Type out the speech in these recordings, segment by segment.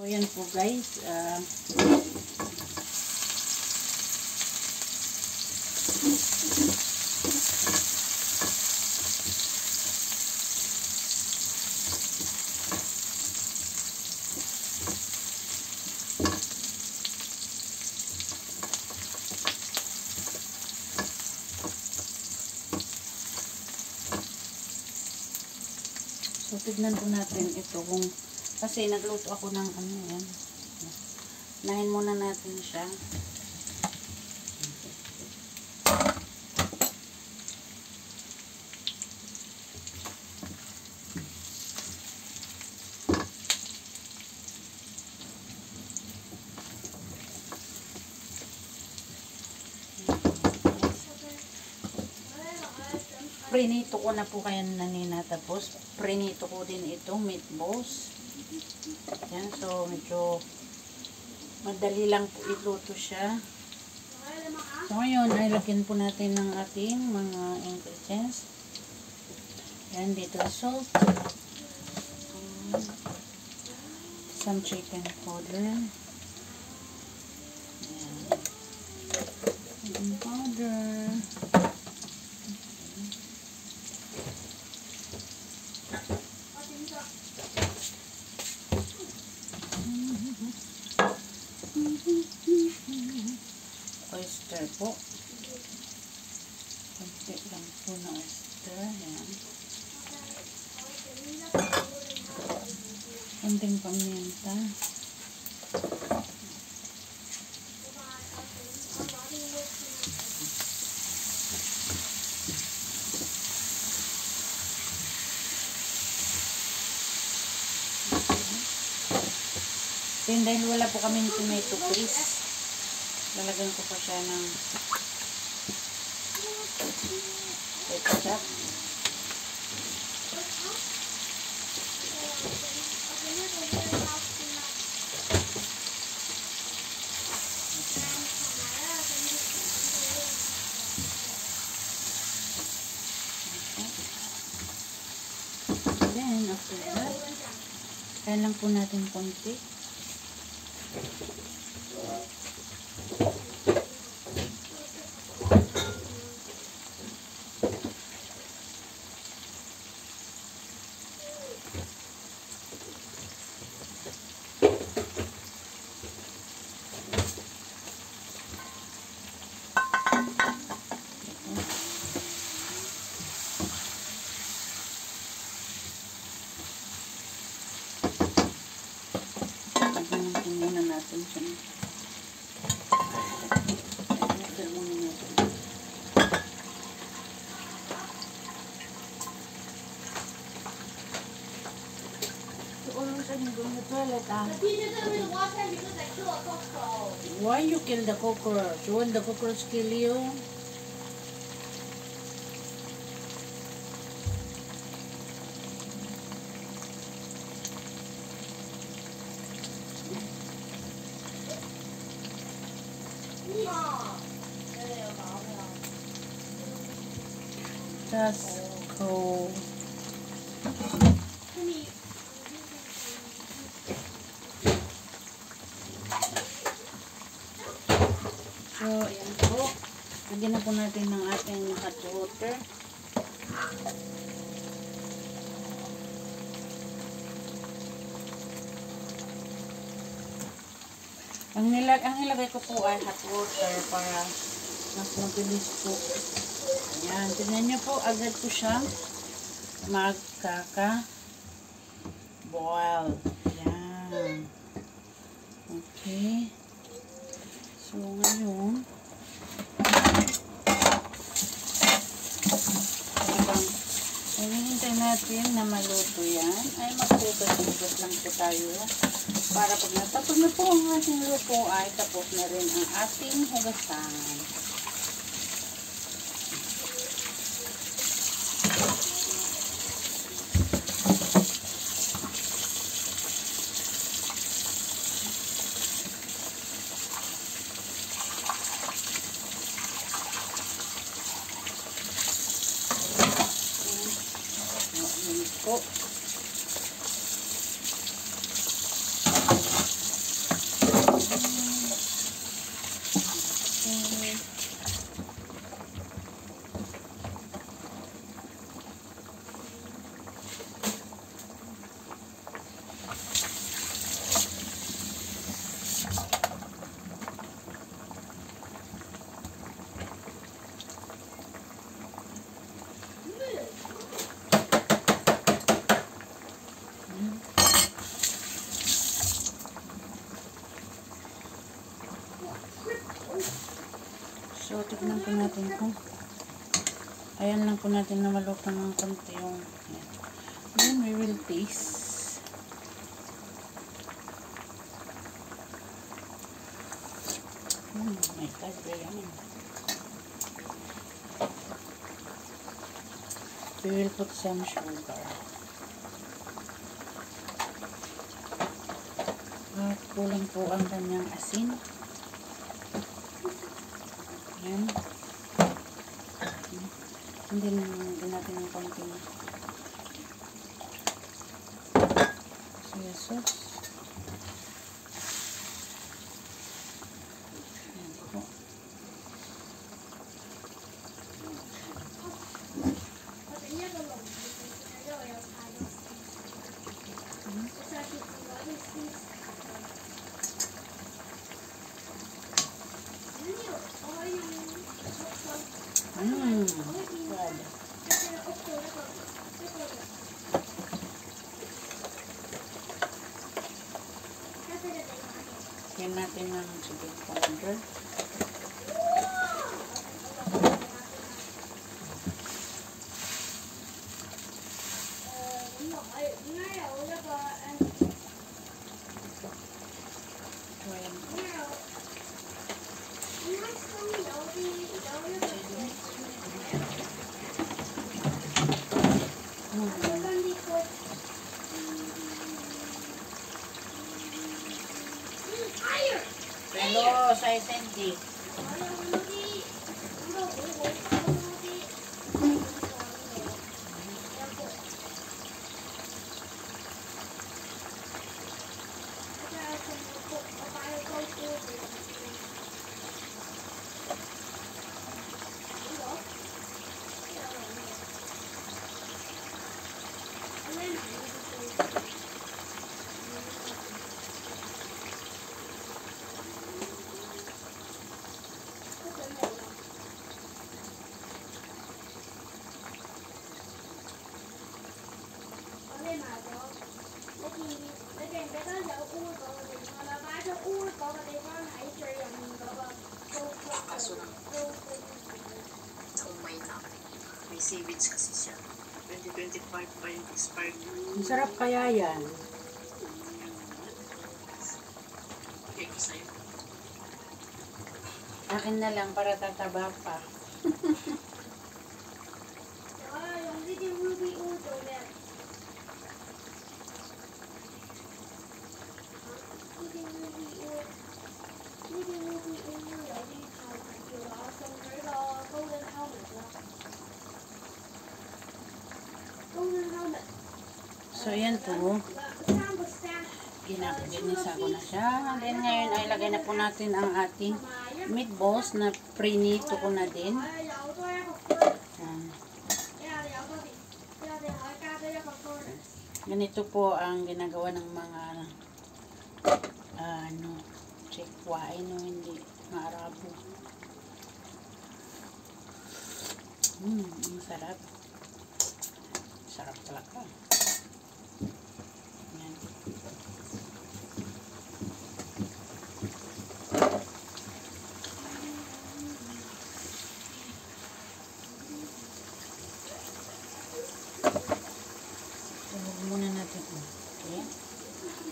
yan po guys. So, tignan po natin ito kung, kasi nagluto ako ng ano yan. Nahin muna natin siya. Prinito ko na po kaya nanina, tapos prinito ko din itong meatballs. Yan, so medyo madali lang po iluto siya. So ngayon ay lagyan po natin ng ating mga ingredients. Yan, dito salt, some chicken powder, chicken powder, oyster po. Konti lang po na oyster. Ayan. Konting paminta. Then dahil wala po kaming tomato paste, lalagyan ko pa siya ng ketchup. Then after that, kaya lang po natin konti. Muna natin siya. Why you kill the cockroach? Won't the cockroach kill you? Just go. So, ayan po. Lagyan na po natin ng ating hot water. Ang nilagay ko po ay hot water para mas mabilis po. Ayan. Tignan nyo po, agad po siyang magkaka-boil. Ayan. Okay. So, ngayon, habang hinihintay natin na maluto yan, ay maghugas-hugas lang po tayo para pag natapos na po ang ating luto ay tapos na rin ang ating hugasan. So, tignan po natin kung ayan lang po natin na malutang ng konti yung ayan. Then, we will taste. My God, very yummy. We will put some sugar. At kulang po ang kanyang asin. Ayan. And then, natin ng konting soya sauce. Ayan po. God. Yan natin ng chili powder. Hello, saya Sandy. Kaso lang, kung may seaweeds kasi siya. 2025 pa yung expired. Ang sarap kaya yan. Okay ko sa'yo. Akin na lang para tataba pa. So, yan po. Ginisa ko na siya. Then, ngayon ay lagay na po natin ang ating meatballs na prinito ko na din. Ganito po ang ginagawa ng mga Chekwa, hindi mga Arabo. Ang sarap. Sarap talaga. Yan. Huwag muna natin. Okay.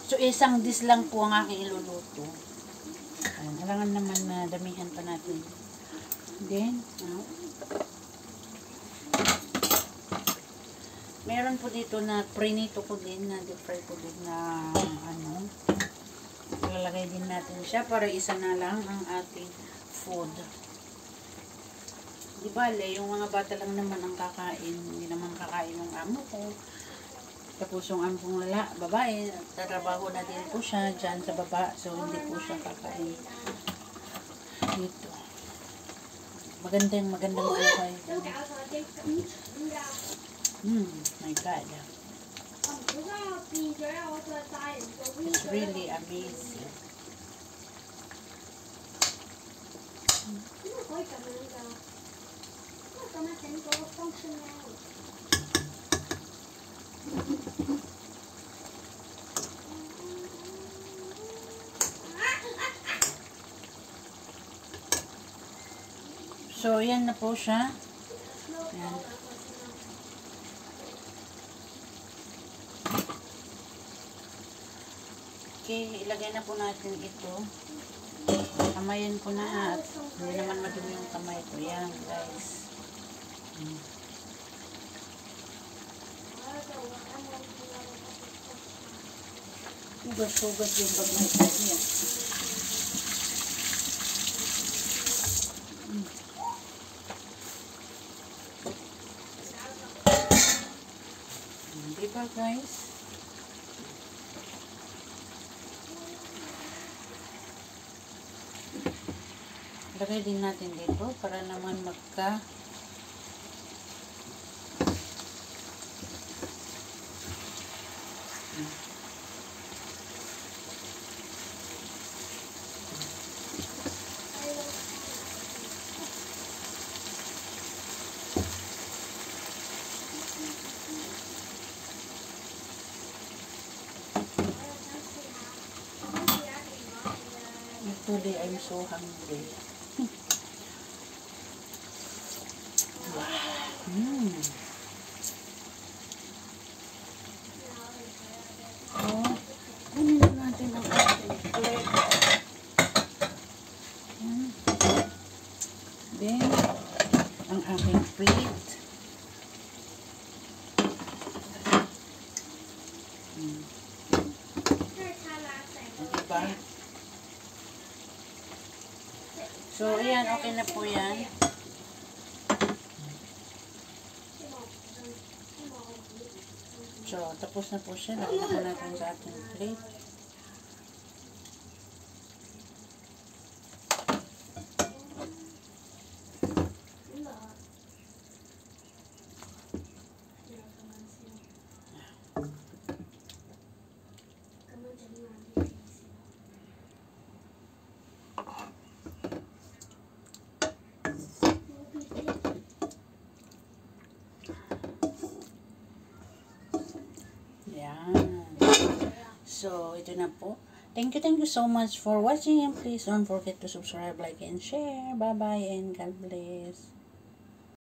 So, isang dish lang po ang aking iluluto. Ayan, kailangan naman na damihan pa natin. Then, meron po dito na prinito ko din, na deep fry ko din na ilalagay din natin siya para isa na lang ang ating food. Di bale, yung mga bata lang naman ang kakain, hindi naman kakain ng amo ko. Tapos yung ampong babae, tatrabaho na din po siya dyan sa baba, so hindi po siya kakain dito. Magandang buhay. My God. It's really amazing. So, yan na po siya. Yan. Okay, ilagay na po natin ito. Kamayan ko na at hindi naman madumi yung kamay ko. Yan, guys. Hugas-hugas yung pag may yan. Diba, guys? Lagay din natin dito para naman magka Today I'm so hungry. Wow. Oh, kunin na natin ang ating plate. Then, ang aking plate. Diba? So, ayan, okay na po yan. So, tapos na po siya. Lagyan na po natin sa ating plate. So, ito na po. Thank you so much for watching and please don't forget to subscribe, like, and share. Bye-bye and God bless.